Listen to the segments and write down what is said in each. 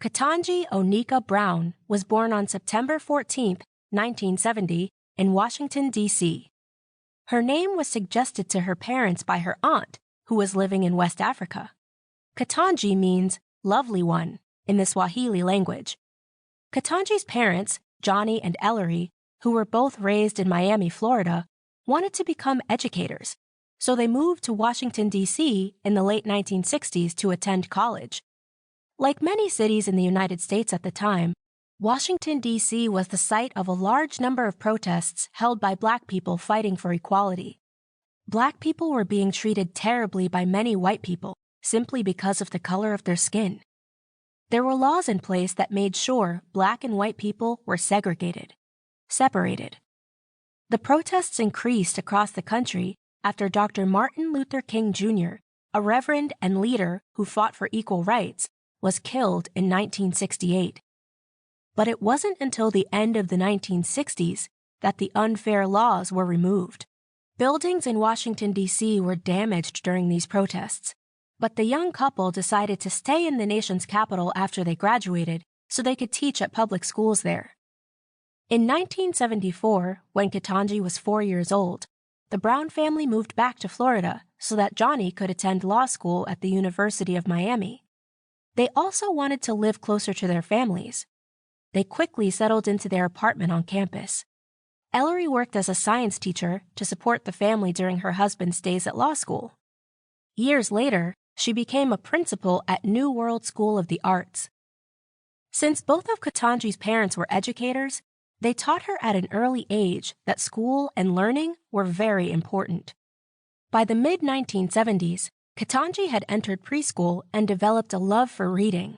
Ketanji Onika Brown was born on September 14, 1970, in Washington, D.C. Her name was suggested to her parents by her aunt, who was living in West Africa. Ketanji means lovely one in the Swahili language. Ketanji's parents, Johnny and Ellery, who were both raised in Miami, Florida, wanted to become educators, so they moved to Washington, D.C. in the late 1960s to attend college. Like many cities in the United States at the time, Washington, D.C. was the site of a large number of protests held by Black people fighting for equality. Black people were being treated terribly by many white people simply because of the color of their skin. There were laws in place that made sure Black and white people were separated. The protests increased across the country after Dr. Martin Luther King Jr., a reverend and leader who fought for equal rights, was killed in 1968. But it wasn't until the end of the 1960s that the unfair laws were removed. Buildings in Washington, D.C. were damaged during these protests, but the young couple decided to stay in the nation's capital after they graduated so they could teach at public schools there. In 1974, when Ketanji was 4 years old, the Brown family moved back to Florida so that Johnny could attend law school at the University of Miami. They also wanted to live closer to their families. They quickly settled into their apartment on campus. Ellery worked as a science teacher to support the family during her husband's days at law school. Years later, she became a principal at New World School of the Arts. Since both of Ketanji's parents were educators, they taught her at an early age that school and learning were very important. By the mid-1970s, Ketanji had entered preschool and developed a love for reading.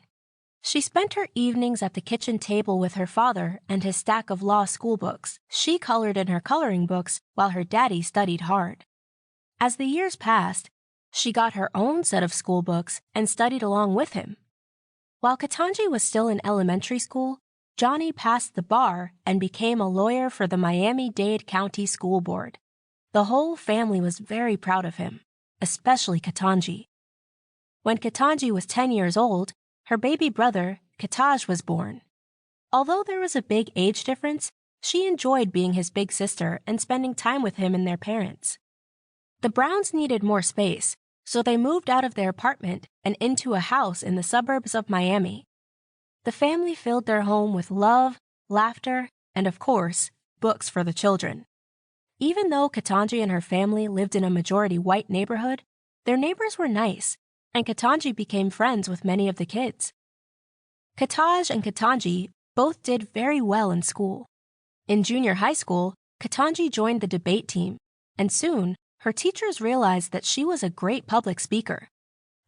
She spent her evenings at the kitchen table with her father and his stack of law school books. She colored in her coloring books while her daddy studied hard. As the years passed, she got her own set of school books and studied along with him. While Ketanji was still in elementary school, Johnny passed the bar and became a lawyer for the Miami-Dade County School Board. The whole family was very proud of him, especially Ketanji. When Ketanji was 10 years old, her baby brother, Ketaj, was born. Although there was a big age difference, she enjoyed being his big sister and spending time with him and their parents. The Browns needed more space, so they moved out of their apartment and into a house in the suburbs of Miami. The family filled their home with love, laughter, and of course, books for the children. Even though Ketanji and her family lived in a majority white neighborhood, their neighbors were nice, and Ketanji became friends with many of the kids. Ketaj and Ketanji both did very well in school. In junior high school, Ketanji joined the debate team, and soon, her teachers realized that she was a great public speaker.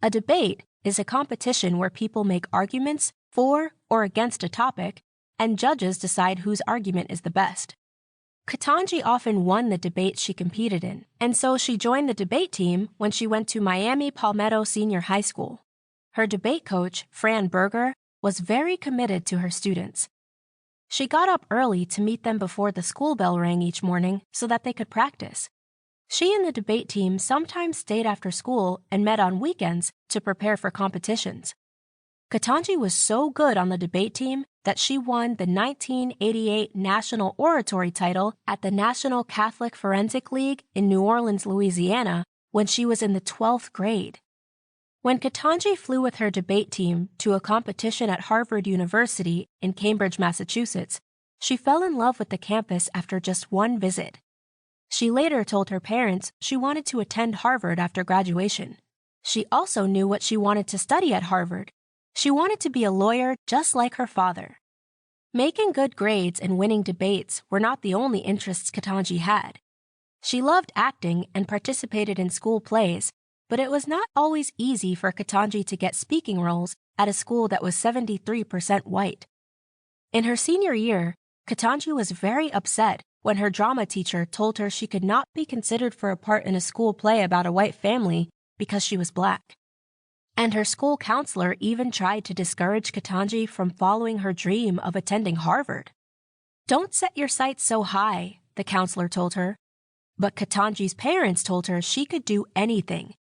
A debate is a competition where people make arguments for or against a topic, and judges decide whose argument is the best. Ketanji often won the debates she competed in, and so she joined the debate team when she went to Miami Palmetto Senior High School. Her debate coach, Fran Berger, was very committed to her students. She got up early to meet them before the school bell rang each morning so that they could practice. She and the debate team sometimes stayed after school and met on weekends to prepare for competitions. Ketanji was so good on the debate team that she won the 1988 National Oratory title at the National Catholic Forensic League in New Orleans, Louisiana, when she was in the 12th grade. When Ketanji flew with her debate team to a competition at Harvard University in Cambridge, Massachusetts, she fell in love with the campus after just one visit. She later told her parents she wanted to attend Harvard after graduation. She also knew what she wanted to study at Harvard. She wanted to be a lawyer just like her father. Making good grades and winning debates were not the only interests Ketanji had. She loved acting and participated in school plays, but it was not always easy for Ketanji to get speaking roles at a school that was 73% white. In her senior year, Ketanji was very upset when her drama teacher told her she could not be considered for a part in a school play about a white family because she was Black. And her school counselor even tried to discourage Ketanji from following her dream of attending Harvard. "Don't set your sights so high," the counselor told her. But Ketanji's parents told her she could do anything